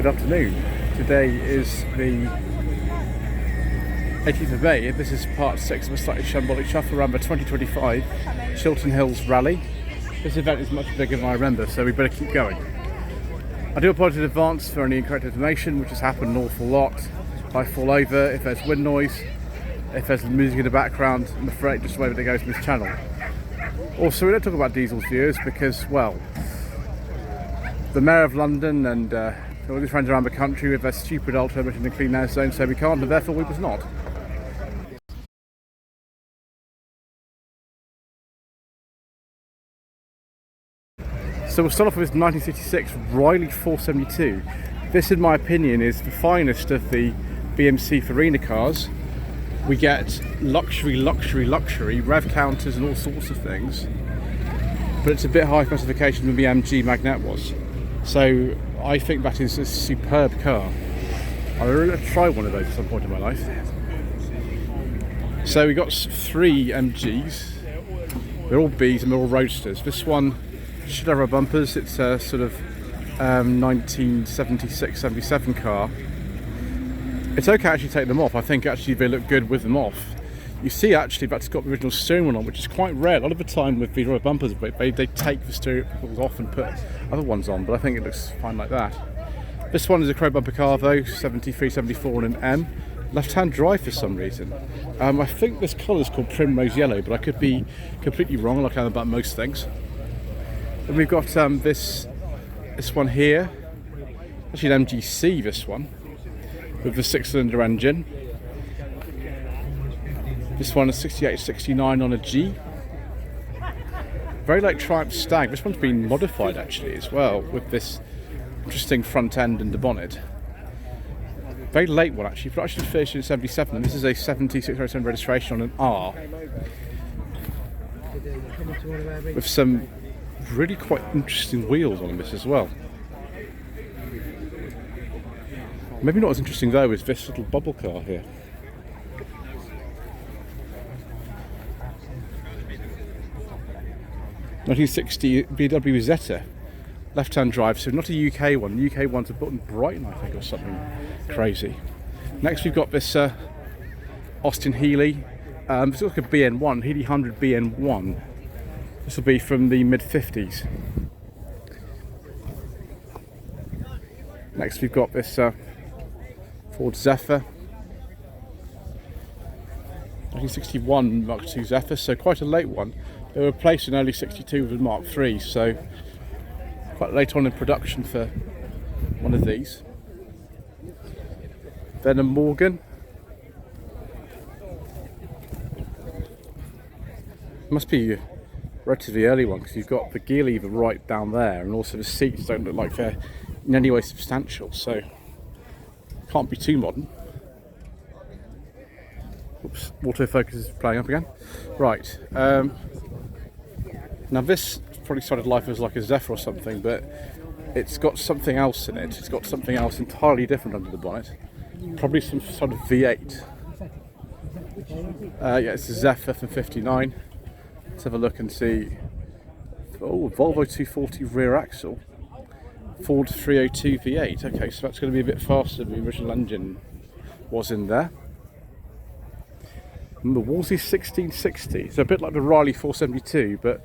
Good afternoon. Today is the 18th of May. This is part 6 of a slightly Shambolic shuffle around the 2025 Chiltern Hills Rally. This event is much bigger than I remember, so we better keep going. I do apologise in advance for any incorrect information, which has happened an awful lot. If I fall over, if there's wind noise, if there's music in the background, I'm afraid just the way that it goes in this channel. Also, we don't talk about diesels, viewers, because, well, the Mayor of London and all these friends around the country with their stupid ultra emission and clean air zone say we can't, and therefore we must not. So we'll start off with 1966 Riley 472. This, in my opinion, is the finest of the BMC Farina cars. We get luxury, rev counters and all sorts of things, but it's a bit high specification than the MG Magnette was. So I think that is a superb car. I really want to try one of those at some point in my life. So we got 3 MGs. They're all Bs and they're all roadsters. This one should have our bumpers. It's a sort of 1976-77 car. It's okay actually take them off. I think actually they look good with them off. You see actually that's got the original steering wheel on, which is quite rare. A lot of the time with the rubber bumpers, they take the steering wheels off and put other ones on, but I think it looks fine like that. This one is a chrome bumper car though, 73, 74 and an M. Left-hand drive for some reason. I think this colour is called Primrose Yellow, but I could be completely wrong like I am about most things. Then we've got this one here, actually an MGC, this one, with the 6-cylinder engine. This one is 68-69 on a G. Very like Triumph Stag. This one's been modified actually as well, with this interesting front end and the bonnet. Very late one actually, production finished in 77, and this is a 7607 registration on an R. With some really quite interesting wheels on this as well. Maybe not as interesting though as this little bubble car here. (1960) VW Zeta, left-hand drive, so not a UK one. The UK one's a button Brighton, I think, or something crazy. Next we've got this Austin Healey. This looks like a BN1, Healey 100 BN1. This will be from the mid-50s. Next we've got this Ford Zephyr, 1961 Mark II Zephyr, so quite a late one. They were replaced in early 62 with a Mark III, so quite late on in production for one of these. Then a Morgan. Must be a relatively early one because you've got the gear lever right down there, and also the seats don't look like they're in any way substantial, so can't be too modern. Oops, autofocus is playing up again. Right. Now this probably started life as like a Zephyr or something, but it's got something else in it. It's got something else entirely different under the bonnet. Probably some sort of V8. Yeah, it's a Zephyr from 59. Let's have a look and see. Oh, Volvo 240 rear axle. Ford 302 V8. Okay, so that's going to be a bit faster than the original engine was in there. And the Wolseley 1660, so a bit like the Riley 472, but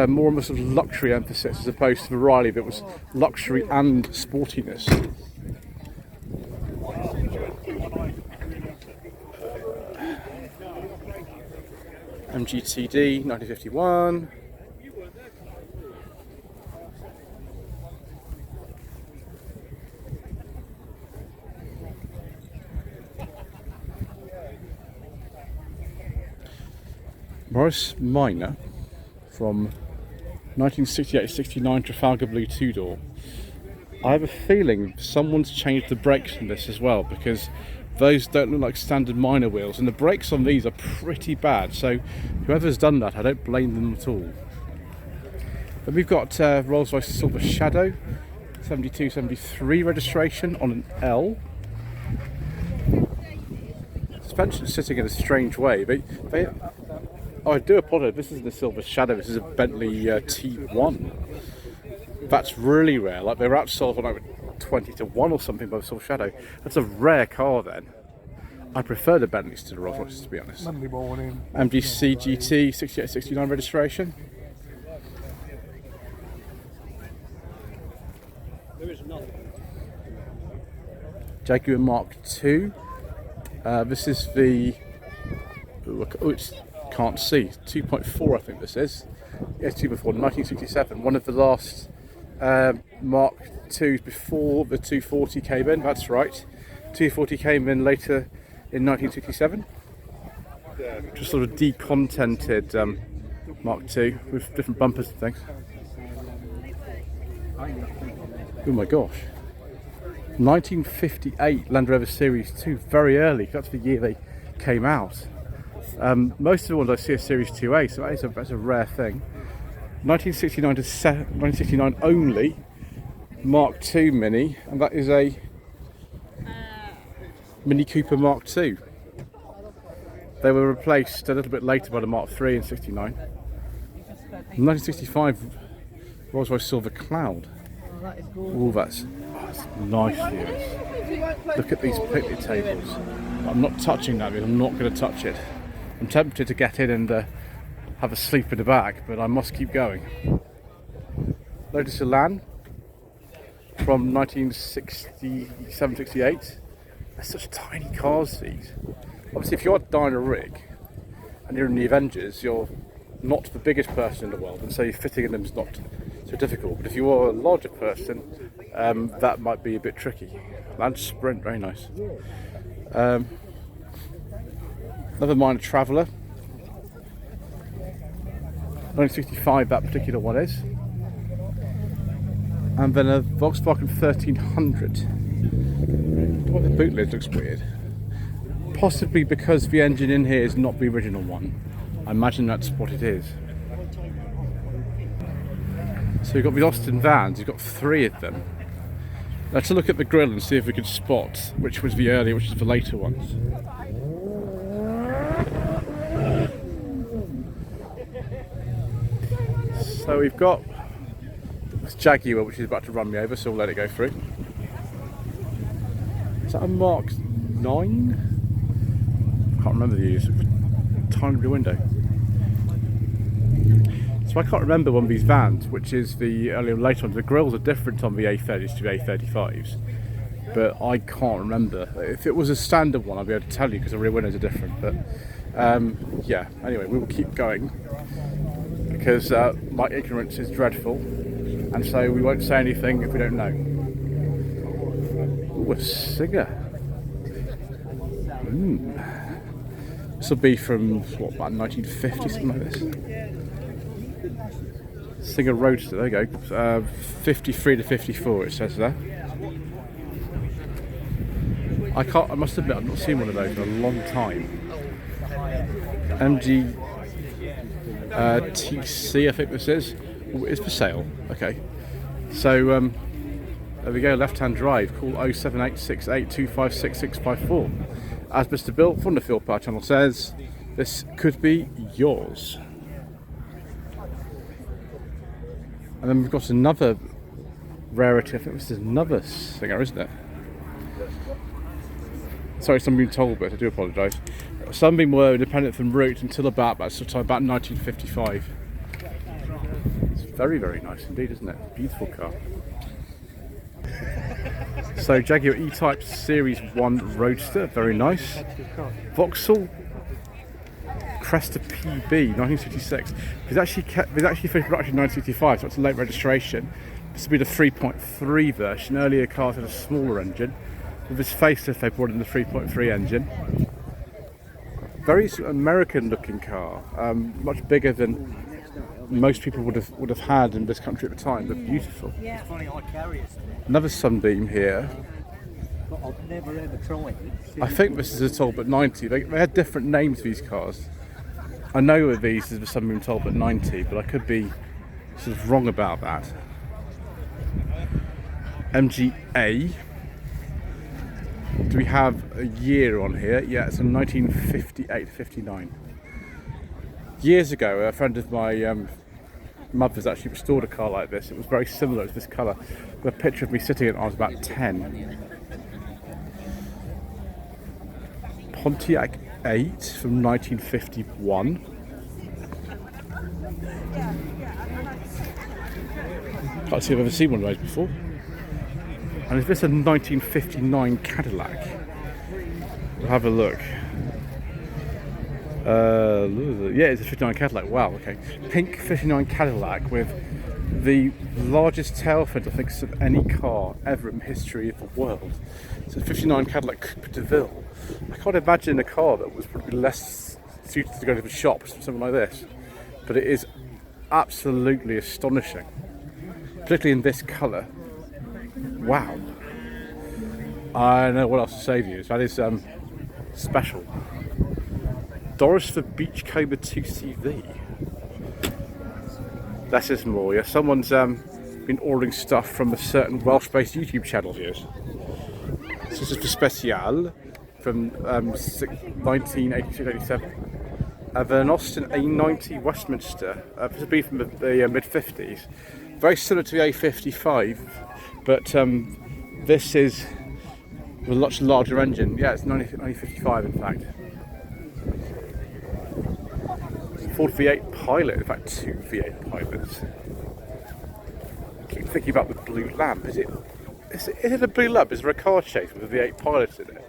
more of a sort of luxury emphasis as opposed to the Riley that was luxury and sportiness. MGTD 1951. Morris Minor from 1968-69 Trafalgar Blue 2-door. I have a feeling someone's changed the brakes on this as well, because those don't look like standard Minor wheels, and the brakes on these are pretty bad, so whoever's done that, I don't blame them at all. Then we've got Rolls-Royce Silver Shadow 72-73 registration on an L. Suspension's sitting in a strange way. Oh, I do apologise, this isn't a Silver Shadow, this is a Bentley T1. That's really rare. Like, they were outsold when I 20 to 1 or something by the Silver Shadow. That's a rare car then. I prefer the Bentleys to the Rolls Royces, to be honest. MGC GT 6869 registration. Jaguar Mark II. This is the, can't see, 2.4 I think this is. Yes, 2.4, 1967. One of the last Mark IIs before the 240 came in, that's right. 240 came in later in 1967. Just sort of decontented Mark II with different bumpers and things. Oh my gosh. 1958 Land Rover Series 2, very early, that's the year they came out. Most of the ones I see are Series 2A, so that's a rare thing. 1969 to 1969 only, Mark II Mini, and that is a Mini Cooper Mark II. They were replaced a little bit later by the Mark III in 69. 1965 Rolls Royce Silver Cloud. Oh, that's nice views. Look at these picnic tables. I'm not touching that because I'm not going to touch it. I'm tempted to get in and have a sleep in the back, but I must keep going. Lotus Elan from 1967-68. They're such tiny cars, these. Obviously, if you're dying a rig and you're in the Avengers, you're not the biggest person in the world, and so fitting in them is not so difficult. But if you are a larger person, that might be a bit tricky. Land Sprint, very nice. Another minor traveller. 1965, that particular one is. And then a Volkswagen 1300. Oh, the boot lid looks weird. Possibly because the engine in here is not the original one. I imagine that's what it is. So you've got the Austin vans, you've got 3 of them. Let's look at the grille and see if we can spot which was the earlier, which is the later ones. So we've got this Jaguar, which is about to run me over, so we'll let it go through. Is that a Mark 9? I can't remember the years. Tiny window. So I can't remember one of these vans, which is the earlier and later ones. The grills are different on the A30s to the A35s, but I can't remember. If it was a standard one, I'd be able to tell you because the rear windows are different. But yeah, anyway, we will keep going because my ignorance is dreadful, and so we won't say anything if we don't know. Ooh, a Singer. This will be from, what, about 1950, something like this. Singer Roadster, there you go. 53 to 54 it says there. I must admit, I've not seen one of those in a long time. MG TC, I think this is. Ooh, it's for sale, okay. So, there we go, left-hand drive, call 07868256654. As Mr. Bill from the Phil Power channel says, this could be yours. And then we've got another rarity. I think this is another Singer, isn't it? Sorry, Sunbeam Talbot, I do apologise. Sunbeam were independent from Root until about 1955. It's very, very nice indeed, isn't it? Beautiful car. So Jaguar E-Type Series 1 Roadster, very nice. Vauxhall Cresta PB 1966. It's actually finished production in 1965, so it's a late registration. This will be the 3.3 version. Earlier cars had a smaller engine. With this facelift, they brought in the 3.3 engine. Very American looking car, much bigger than most people would have had in this country at the time, but beautiful. Yeah. Another Sunbeam here. But I've never ever tried it. I think this is a Talbot 90. They had different names for these cars. I know that these is the Sunbeam Talbot 90, but I could be sort of wrong about that. MGA. Do we have a year on here? Yeah, it's a 1958-59. Years ago, a friend of my mother's actually restored a car like this. It was very similar to this colour. Got a picture of me sitting in it when I was about 10. Pontiac 8 from 1951. Can't see if I've ever seen one of those before. And is this a 1959 Cadillac? We'll have a look. Yeah, it's a 59 Cadillac. Wow, okay. Pink 59 Cadillac with the largest tail fender, I think, of any car ever in the history of the world. It's a 59 Cadillac Coupe de Ville. I can't imagine a car that was probably less suited to go to the shops or something like this. But it is absolutely astonishing. Particularly in this colour. Wow. I don't know what else to say to you. That is special. Doris the Beachcomber 2CV. That is more, yeah. Someone's been ordering stuff from a certain Welsh-based YouTube channel here. This is for Special from 1986-87. An Austin A90 Westminster. This would be from the mid-50s. Very similar to the A55, but this is with a much larger engine. Yeah, it's 1955 in fact. Ford V8 Pilot, in fact 2 V8 Pilots. I keep thinking about the blue lamp. Is it a blue lamp? Is there a car chase with a V8 Pilot in it?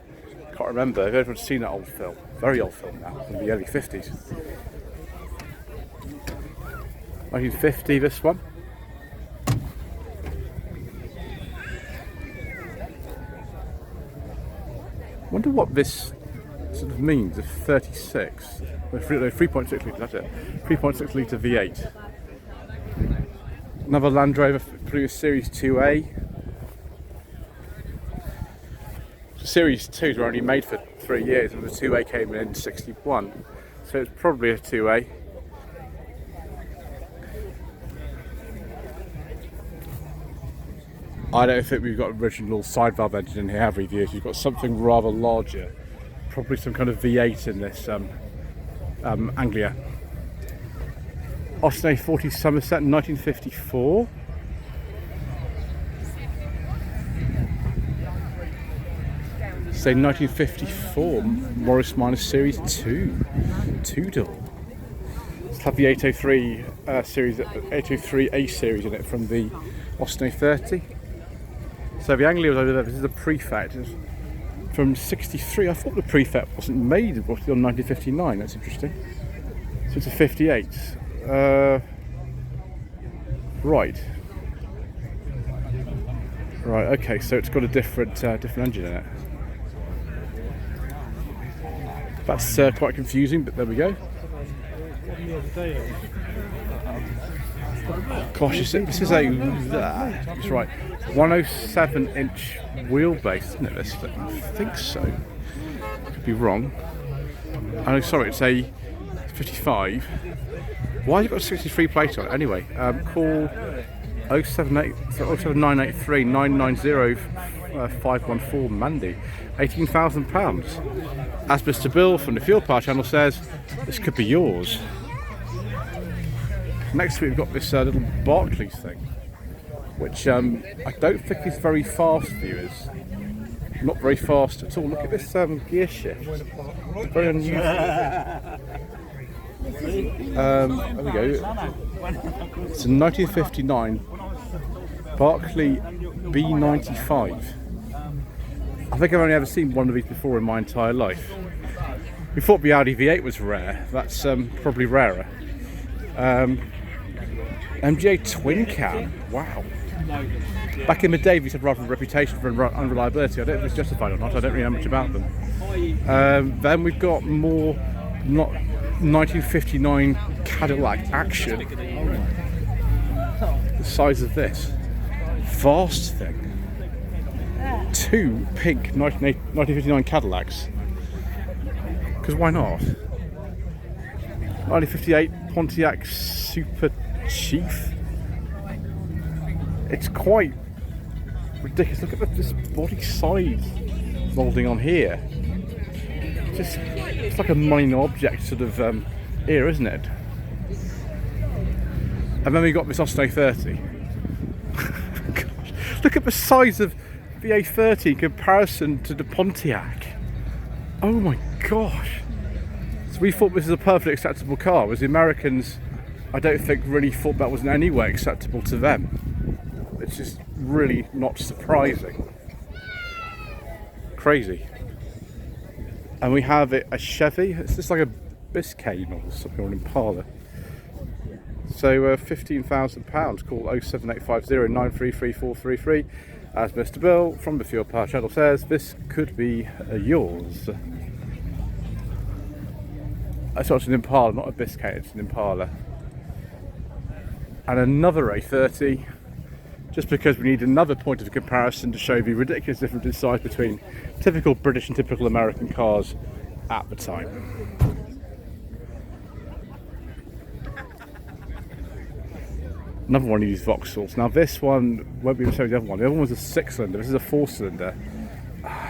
Can't remember. I've never seen that old film. Very old film now, from the early 50s. 1950, this one. Wonder what this sort of means, a 36. 3.6 litre, that's it. 3.6 litre V8. Another Land Rover, previous Series 2A. Series 2s were only made for 3 years, and the 2A came in 61. So it's probably a 2A. I don't think we've got original side valve engine in here, have we, viewers? You've got something rather larger. Probably some kind of V8 in this Anglia. Austin A40 Somerset 1954. Say 1954 Morris Minor Series 2. 2-door. Let's have the 803 series, 803A series in it from the Austin A30. So the Anglia was over there. This is the Prefect. It's from 63. I thought the Prefect wasn't made until 1959. That's interesting. So it's a 58. Right. Right. Okay. So it's got a different engine in it. That's quite confusing, but there we go. Gosh, this is a that's right, 107-inch wheelbase, isn't it? This thing? I think so. Could be wrong. Oh, sorry, it's a 55. Why have you got a 63 plate on it? Anyway, call 07983 990 514 Mandy. £18,000. As Mr. Bill from the Fuel Power channel says, this could be yours. Next we've got this little Barclays thing, which I don't think is very fast, viewers. Not very fast at all. Look at this gear shift. Very unusual. There we go. It's a 1959 Barclay B95. I think I've only ever seen one of these before in my entire life. We thought the Audi V8 was rare. That's probably rarer. MGA twin cam. Wow. Back in the day, we had rather a reputation for unreliability. I don't know if it's justified or not. I don't really know much about them. Then we've got more 1959 Cadillac Action. The size of this. Vast thing. 2 pink 1959 Cadillacs. Because why not? 1958 Pontiac Super Chief. It's quite ridiculous. Look at this body side moulding on here. It's like a minor object sort of here, isn't it? And then we got this Austin A30. Gosh, look at the size of the A30 in comparison to the Pontiac. Oh my gosh. So we thought this was a perfectly acceptable car, whereas the Americans, I don't think, really thought that was in any way acceptable to them. It's just really not surprising. Crazy. And we have a Chevy. It's just like a Biscayne or something, or an Impala. So £15,000, call 07850 933 as Mr. Bill from the Fuel Power Channel says, this could be yours. So it's an Impala, not a Biscayne, it's an Impala. And another A30, just because we need another point of comparison to show the ridiculous difference in size between typical British and typical American cars at the time. Another one of these Vauxhalls. Now this one won't be the same as the other one. The other one was a 6-cylinder, this is a 4-cylinder.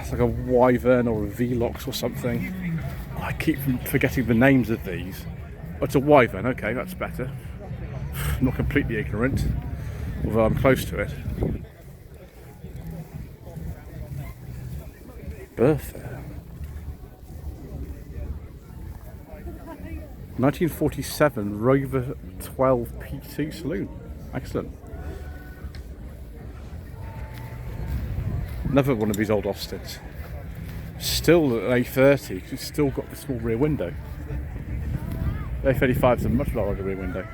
It's like a Wyvern or a Velox or something. I keep forgetting the names of these. Oh, it's a Wyvern, okay, that's better. I'm not completely ignorant, although I'm close to it. Bertha. 1947 Rover 12 P2 saloon. Excellent. Another one of these old Austins. Still an A30, it's still got the small rear window. The A35 is a much larger rear window.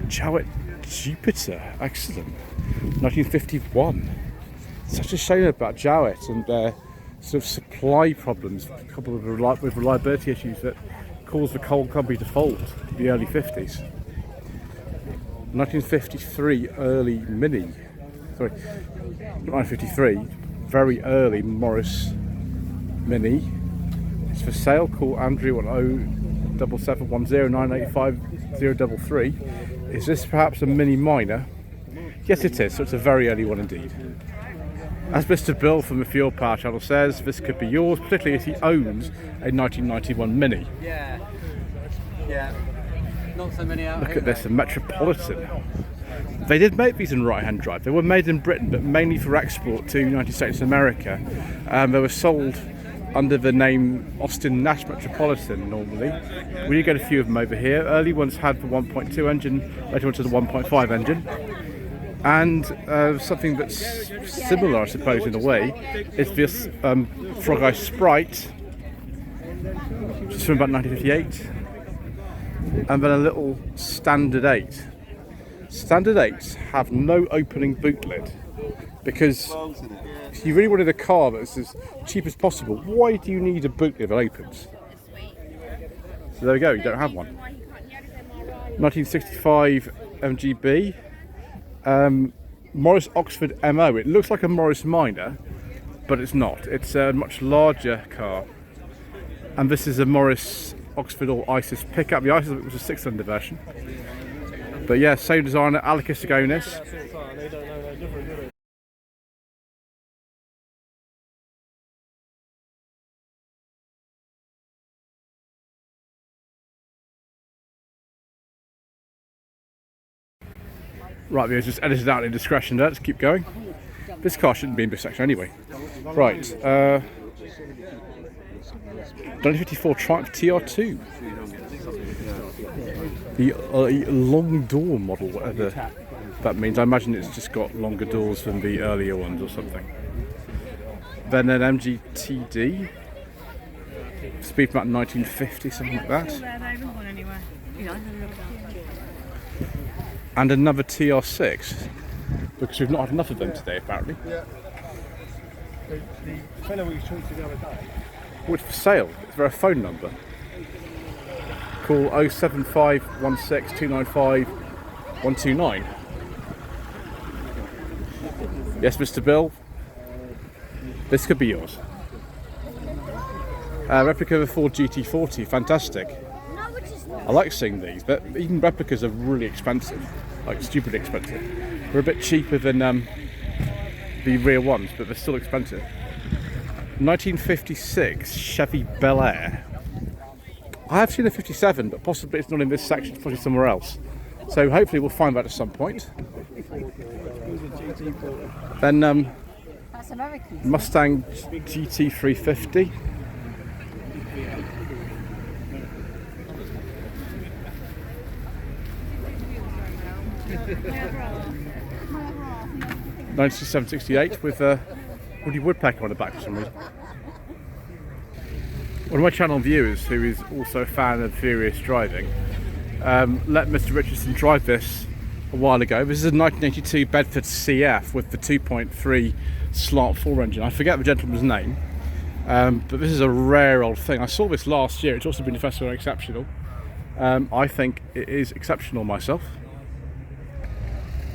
Jowett Jupiter, excellent. 1951. Such a shame about Jowett and their sort of supply problems, coupled with reliability issues that caused the coal company to fold in the early 50s. 1953 early Mini, sorry, 1953, very early Morris Mini. It's for sale. Call Andrew on 07710985033. Is this perhaps a Mini Minor? Yes, it is. So it's a very early one indeed. As Mr. Bill from the Fuel Power Channel says, this could be yours, particularly if he owns a 1991 Mini. Yeah. Not so many out. Look at this, a Metropolitan. They did make these in right-hand drive. They were made in Britain, but mainly for export to the United States of America. They were sold under the name Austin Nash Metropolitan normally. We did get a few of them over here. Early ones had the 1.2 engine, later on to the 1.5 engine. And something that's similar, I suppose, in a way, is this Frog Eye Sprite, which is from about 1958, and then a little Standard 8. Standard 8s have no opening boot lid, because if you really wanted a car that's as cheap as possible, why do you need a boot lid that opens? So there we go, you don't have one. 1965 MGB. Morris Oxford MO. It looks like a Morris Minor, but it's not. It's a much larger car. And this is a Morris Oxford or Isis pickup. The Isis was a 6-cylinder version. But yeah, same designer, Alicus Agonis. Right, viewers, just edited out indiscretion there. Let's keep going. This car shouldn't be in this section anyway. Right, 1954 Triumph TR2. The long door model, whatever that means. I imagine it's just got longer doors than the earlier ones or something. Then an MGTD. Speed about 1950, something like that. And another TR6, because we've not had enough of them today, apparently. Yeah. The fellow we talked to the other day. What's for sale? Is there a phone number? Call 07516 295 129. Yes, Mr. Bill. This could be yours. Replica of a Ford GT40, fantastic. I like seeing these, but even replicas are really expensive, like stupidly expensive. They're a bit cheaper than the rear ones, but they're still expensive. 1956 Chevy Bel Air. I have seen a 57, but possibly it's not in this section, it's probably somewhere else. So hopefully we'll find that at some point. Then That's American. Mustang GT350. (1968) with a Woody Woodpecker on the back for some reason. One of my channel viewers, who is also a fan of furious driving, let Mr. Richardson drive this a while ago. This is a 1982 Bedford CF with the 2.3 slant 4 engine. I forget the gentleman's name, but this is a rare old thing. I saw this last year. It's also been a festival exceptional. I think it is exceptional myself.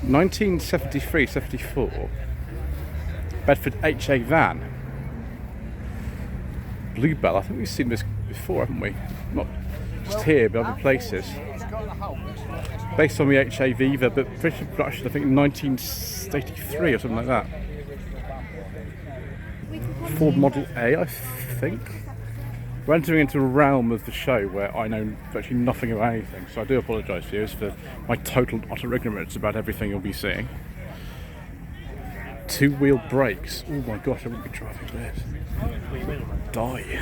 1973-74 Bedford HA van. Bluebell. I think we've seen this before, haven't we? Not just here, but other places. Based on the HA Viva, but British production, I think 1983 or something like that. Ford Model A, I think. We're entering into a realm of the show where I know virtually nothing about anything, so I do apologise, viewers, for my total utter ignorance about everything you'll be seeing. Two-wheel brakes. Oh my gosh, I wouldn't be driving this. Die.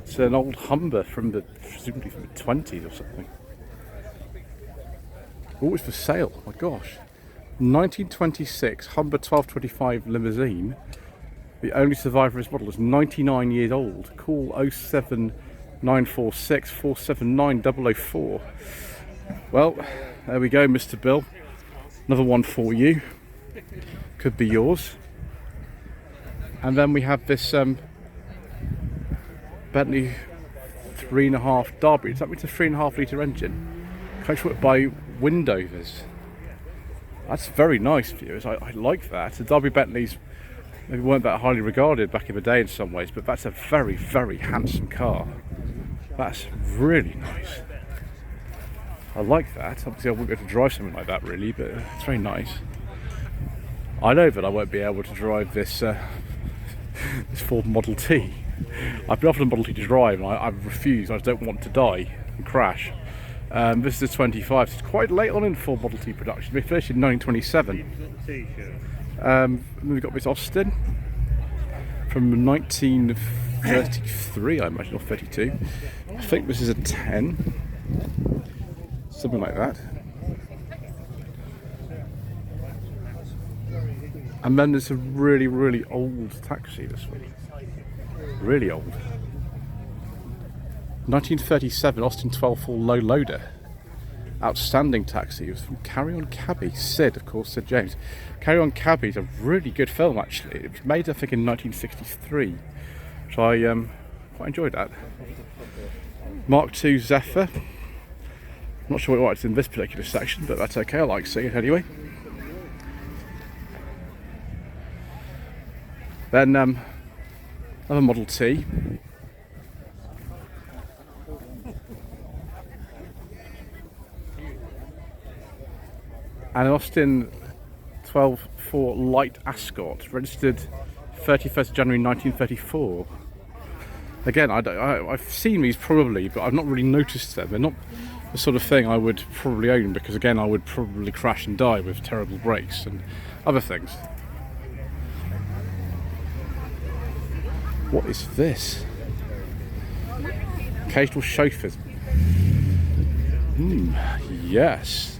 It's an old Humber from presumably from the 20s or something. Oh, it's for sale. Oh my gosh. 1926 Humber 1225 limousine. The only survivor of this model is 99 years old. Call 07946 479 004. Well, there we go, Mr. Bill. Another one for you. Could be yours. And then we have this Bentley 3.5 Derby. Is that with a 3.5 litre engine? Coachwork by Windovers. That's very nice, viewers. I like that. The Derby Bentleys maybe weren't that highly regarded back in the day in some ways, but that's a very, very handsome car. That's really nice. I like that. Obviously I wouldn't be able to drive something like that really, but it's very nice. I know that I won't be able to drive this this Ford Model T. I've been offered a Model T to drive and I've refused. I just don't want to die and crash. This is a 25. It's quite late on in Ford Model T production. They finished in 1927. Then we've got this Austin from 1933, I imagine, or 32. I think this is a 10, something like that. And then there's a really, really old taxi, this one. Really old. 1937 Austin 12.4 low loader. Outstanding taxi. It was from Carry On Cabby. Sid, of course, Sid James. Carry On Cabby is a really good film, actually. It was made, I think, in 1963. So I quite enjoyed that. Mark II Zephyr. I'm not sure what it's in this particular section, but that's okay. I like seeing it anyway. Then another Model T. And an Austin 12.4 Light Ascot, registered 31st January 1934. Again, I've seen these probably, but I've not really noticed them. They're not the sort of thing I would probably own, because again, I would probably crash and die with terrible brakes and other things. What is this? Occasional chauffeurs. Yes.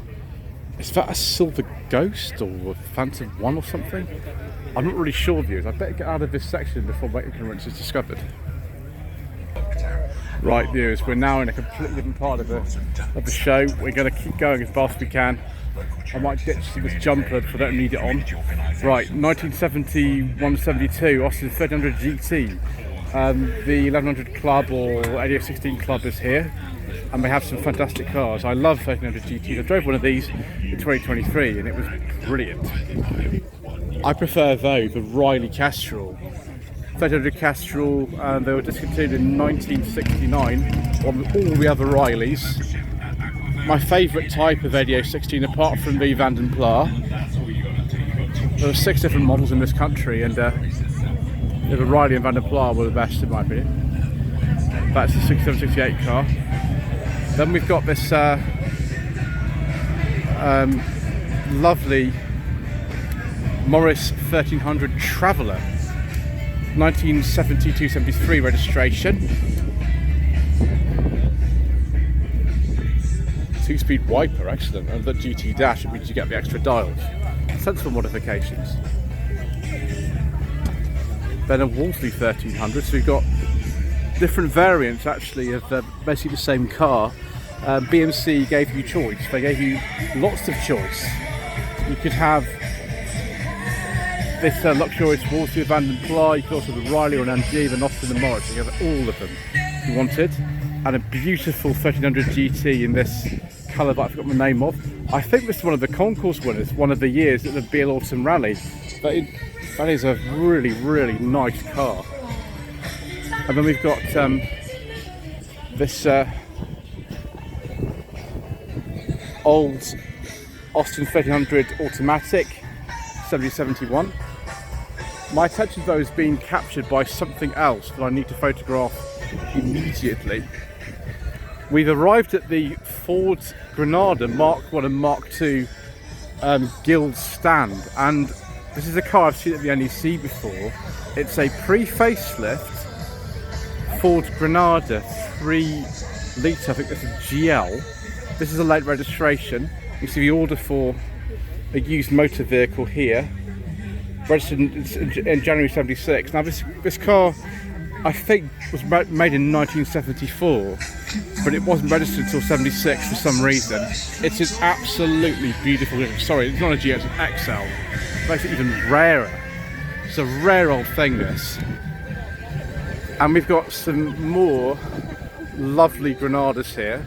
Is that a Silver Ghost or a Phantom One or something? I'm not really sure, viewers. I better get out of this section before my ignorance is discovered. Right, viewers, we're now in a completely different part of the show. We're going to keep going as fast as we can. I might ditch this jumper if I don't need it on. Right, 1971-72 Austin 1300 GT. The 1100 Club or 8816 Club is here, and we have some fantastic cars. I love 1300 GTs. I drove one of these in 2023 and it was brilliant. I prefer, though, the Riley Castrol. 1300 Castrol, they were discontinued in 1969 on all the other Rileys. My favourite type of 8816, apart from the Vanden Plas. There are 6 different models in this country, and the Riley and Vanden Plas were the best in my opinion. That's the 67, 68 car. Then we've got this lovely Morris 1300 Traveller, 1972-73 registration. 2-speed wiper, excellent. And the GT dash, it means you get the extra dials. Sensible modifications. Then a Wolseley 1300, so we've got different variants actually of basically the same car. BMC gave you choice, they gave you lots of choice. You could have this luxurious Wolseley Van den Ply, you could also have the Riley or an MG, the Austin and Morris, you have all of them if you wanted. And a beautiful 1300 GT in this colour that I forgot the name of. I think this is one of the concourse winners, one of the years at the Beale Autumn Rally. That is a really, really nice car. And then we've got this old Austin 1300 automatic, 7071. My attention though has been captured by something else that I need to photograph immediately. We've arrived at the Ford Granada Mark 1 and Mark 2 Guild stand, and this is a car I've seen at the NEC before. It's a pre-facelift Ford Granada 3 litre, I think this is GL. This is a late registration. You see the order for a used motor vehicle here, registered in January 76. Now this car I think was made in 1974, but it wasn't registered until 76 for some reason. It's an absolutely beautiful, sorry, it's not a GL, it's an XL. It makes it even rarer. It's a rare old thing, this. And we've got some more lovely Granadas here,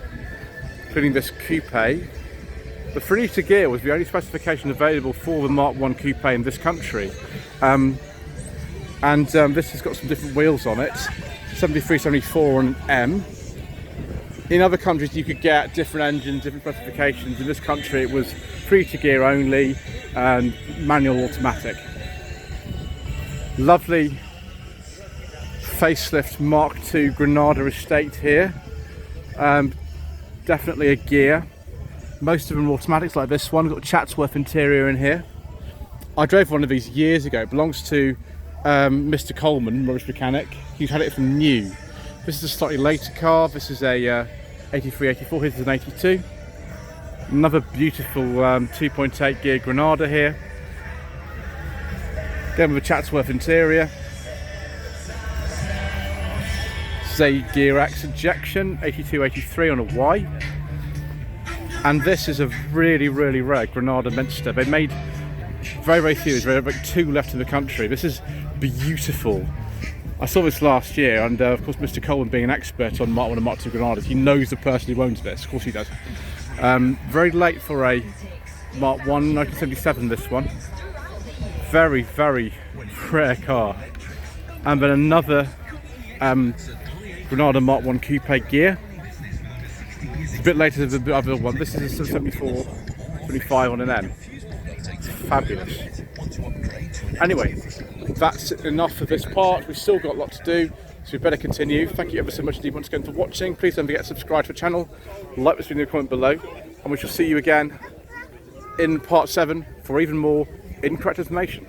including this coupe. The 3-litre gear was the only specification available for the Mark 1 coupe in this country. This has got some different wheels on it, 73, 74 and M. In other countries you could get different engines, different specifications. In this country it was 3-litre gear only and manual automatic. Lovely facelift Mark II Granada estate here. Definitely a gear. Most of them are automatics like this one. We've got a Chatsworth interior in here. I drove one of these years ago. It belongs to Mr. Coleman, rubbish mechanic. He's had it from new. This is a slightly later car. This is a 83, 84. Here's an 82. Another beautiful 2.8 gear Granada here. Again with a Chatsworth interior. This is a Gear X injection, 82, 83 on a Y. And this is a really, really rare Granada Minster. They made very, very few. There's like 2 left in the country. This is beautiful. I saw this last year, and of course Mr. Coleman being an expert on Mark 1 and Mark 2 Granadas, he knows the person who owns this. Of course he does. Very late for a Mark 1, 1977 this one. Very, very rare car. And then another Granada Mark 1 coupe gear. It's a bit later than the other one. This is a 74, 75 on an M. Fabulous. Anyway, that's enough for this part. We've still got a lot to do, so we better continue. Thank you ever so much indeed once again for watching. Please don't forget to subscribe to the channel, like this video, comment below, and we shall see you again in part 7 for even more incorrect information.